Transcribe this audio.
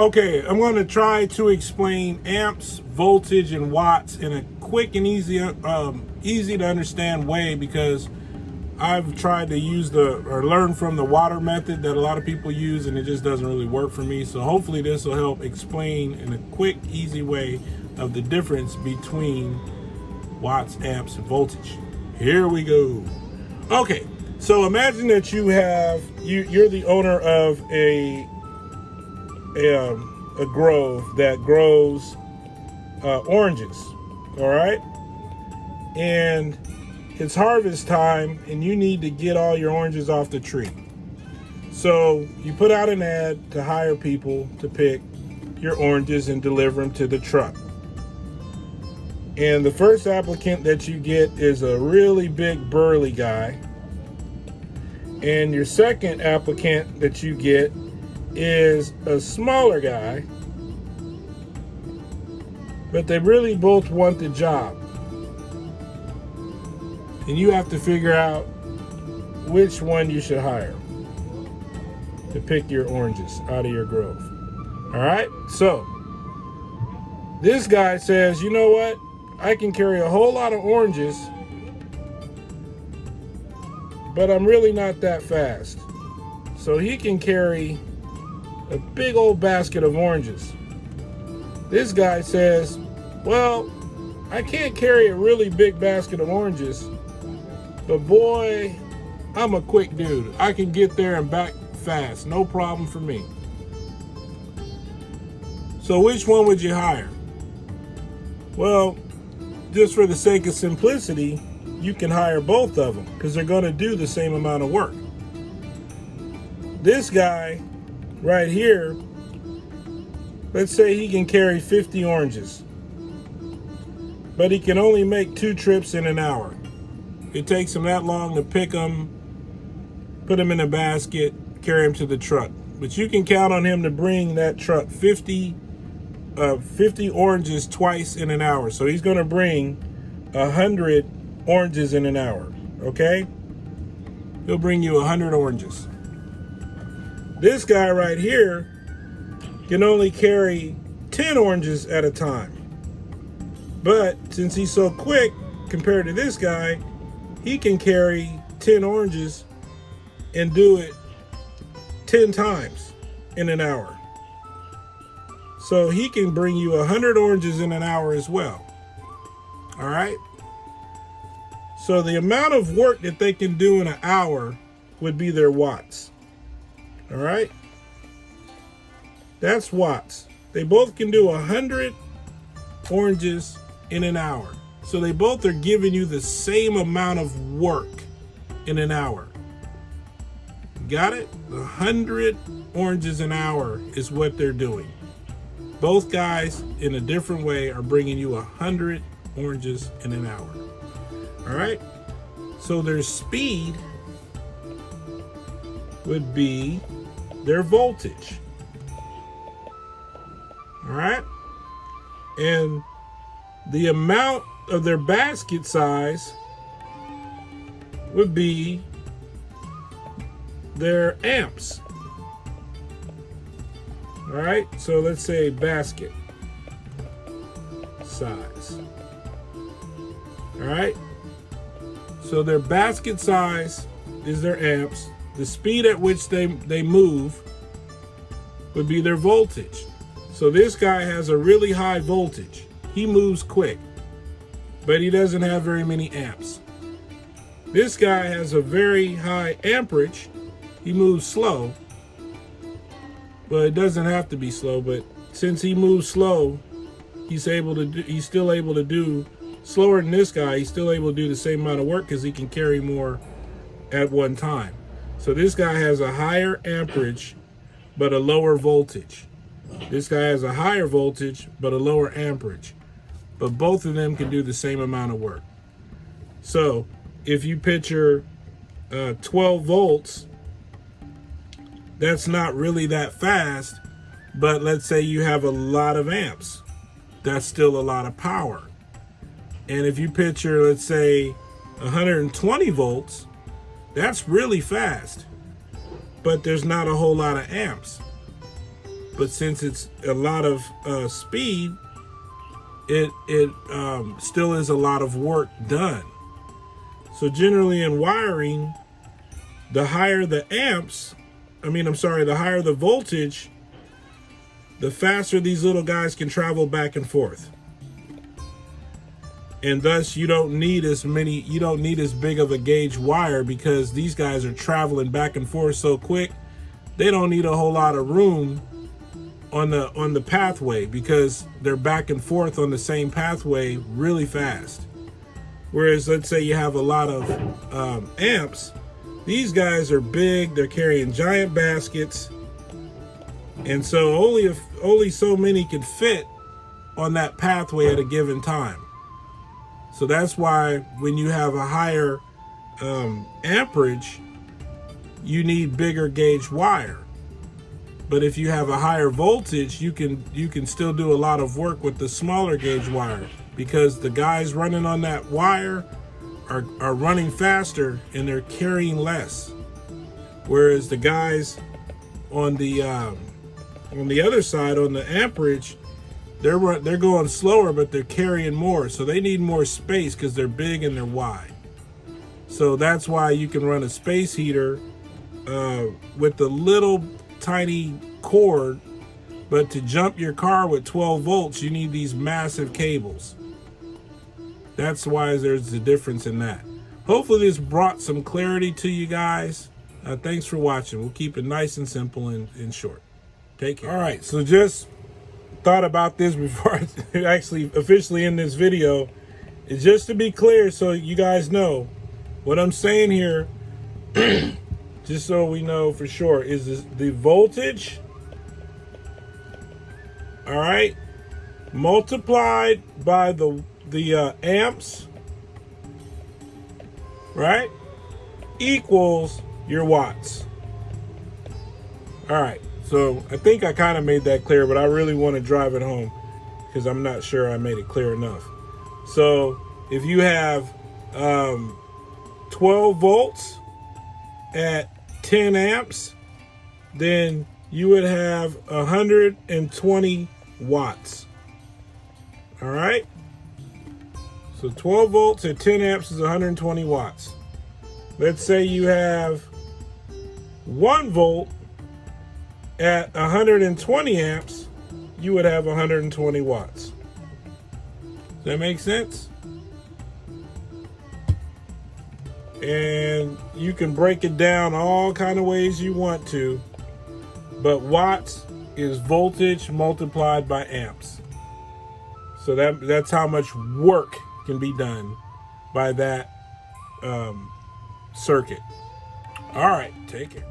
Okay, I'm going to try to explain amps, voltage, and watts in a quick and easy to understand way, because I've tried to use learn from the water method that a lot of people use, and it just doesn't really work for me. So hopefully this will help explain in a quick, easy way of the difference between watts, amps, and voltage. Here we go. Okay, so imagine that you're the owner of a grove that grows oranges, all right? And it's harvest time and you need to get all your oranges off the tree. So you put out an ad to hire people to pick your oranges and deliver them to the truck. And the first applicant that you get is a really big burly guy. And your second applicant that you get is a smaller guy, but they really both want the job. And you have to figure out which one you should hire to pick your oranges out of your grove. All right, so this guy says, you know what? I can carry a whole lot of oranges, but I'm really not that fast. So he can carry a big old basket of oranges. This guy says, well, I can't carry a really big basket of oranges, but boy, I'm a quick dude. I can get there and back fast, no problem for me. So which one would you hire? Well, just for the sake of simplicity, you can hire both of them because they're going to do the same amount of work. This guy right here, let's say he can carry 50 oranges, but he can only make 2 trips in an hour. It takes him that long to pick them, put them in a basket, carry them to the truck. But you can count on him to bring that truck 50 oranges twice in an hour. So he's going to bring 100 oranges in an hour, okay? He'll bring you 100 oranges. This guy right here can only carry 10 oranges at a time. But since he's so quick compared to this guy, he can carry 10 oranges and do it 10 times in an hour. So he can bring you 100 oranges in an hour as well. All right? So the amount of work that they can do in an hour would be their watts. All right? That's watts. They both can do 100 oranges in an hour. So they both are giving you the same amount of work in an hour. Got it? 100 oranges an hour is what they're doing. Both guys, in a different way, are bringing you 100 oranges in an hour. All right? So their speed would be their voltage. All right? And the amount of their basket size would be their amps. All right, so let's say basket size. All right, so their basket size is their amps. The speed at which they move would be their voltage. So this guy has a really high voltage. He moves quick, but he doesn't have very many amps. This guy has a very high amperage. He moves slow, but it doesn't have to be slow. But since he moves slow, he's still able to do slower than this guy. He's still able to do the same amount of work because he can carry more at one time. So this guy has a higher amperage, but a lower voltage. This guy has a higher voltage, but a lower amperage. But both of them can do the same amount of work. So if you picture 12 volts, that's not really that fast, but let's say you have a lot of amps. That's still a lot of power. And if you picture, let's say 120 volts, that's really fast, but there's not a whole lot of amps. but since it's a lot of speed, it still is a lot of work done. So generally in wiring, the higher the the higher the voltage, the faster these little guys can travel back and forth. And thus you don't need as big of a gauge wire, because these guys are traveling back and forth so quick, they don't need a whole lot of room on the pathway, because they're back and forth on the same pathway really fast. Whereas let's say you have a lot of amps, these guys are big, they're carrying giant baskets, and so only so many can fit on that pathway at a given time. So that's why when you have a higher amperage, you need bigger gauge wire. But if you have a higher voltage, you can still do a lot of work with the smaller gauge wire, because the guys running on that wire are running faster and they're carrying less. Whereas the guys on the other side, on the amperage, they're going slower, but they're carrying more. So they need more space because they're big and they're wide. So that's why you can run a space heater with the little tiny cord, but to jump your car with 12 volts, you need these massive cables. That's why there's a difference in that. Hopefully this brought some clarity to you guys. Thanks for watching. We'll keep it nice and simple and short. Take care. All right, so just thought about this before I actually officially end this video. It's just to be clear, so you guys know what I'm saying here, just so we know for sure, is the voltage, all right, multiplied by the amps, right, equals your watts. All right, so I think I kind of made that clear, but I really want to drive it home because I'm not sure I made it clear enough. So if you have 12 volts at 10 amps, then you would have 120 watts. All right, so 12 volts at 10 amps is 120 watts. Let's say you have 1 volt at 120 amps, you would have 120 watts. Does that make sense? And you can break it down all kind of ways you want to, but watts is voltage multiplied by amps. So that's how much work can be done by that circuit. All right, take care.